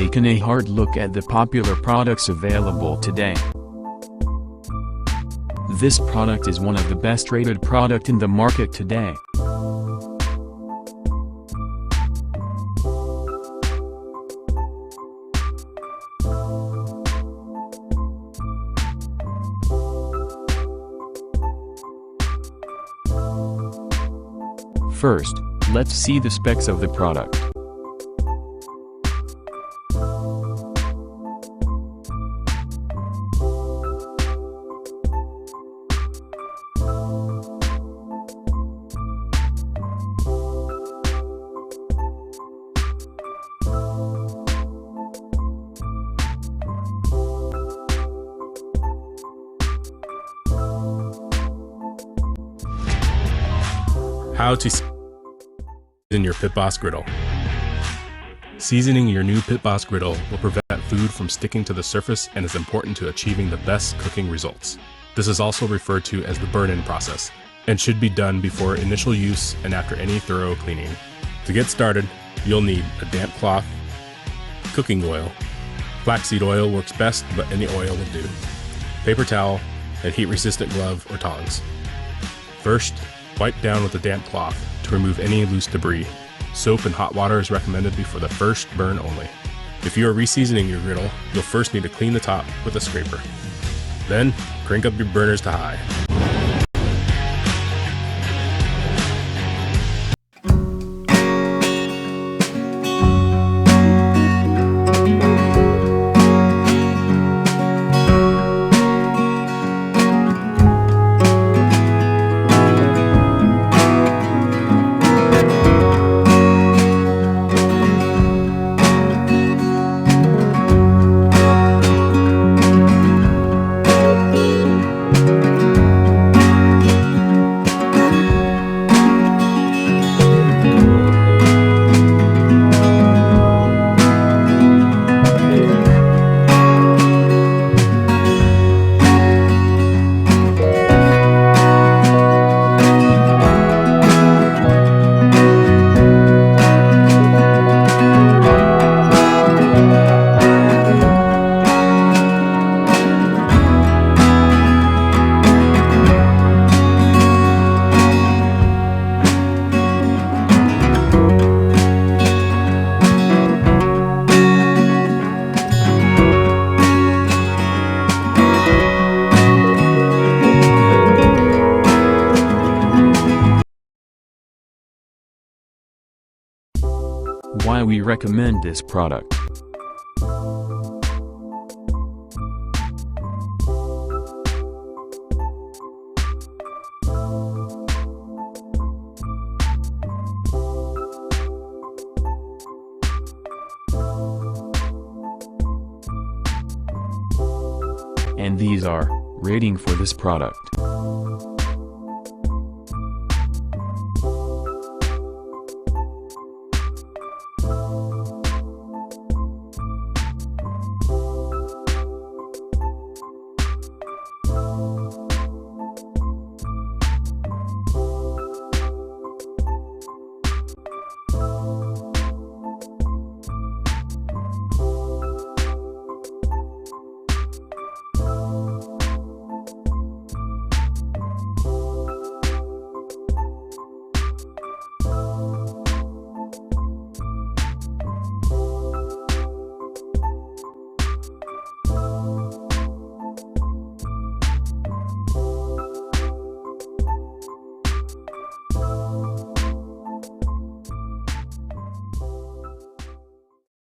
taken a hard look at the popular products available today. This product is one of the best rated product in the market today. First, let's see the specs of the product. How to season your Pit Boss Griddle. Seasoning your new Pit Boss Griddle will prevent food from sticking to the surface and is important to achieving the best cooking results. This is also referred to as the burn-in process and should be done before initial use and after any thorough cleaning. To get started, you'll need a damp cloth, cooking oil, flaxseed oil works best but any oil will do, paper towel, and heat-resistant glove or tongs. First, wipe down with a damp cloth to remove any loose debris. Soap and hot water is recommended before the first burn only. If you are reseasoning your griddle, you'll first need to clean the top with a scraper. Then, crank up your burners to high. Why we recommend this product. And these are rating for this product.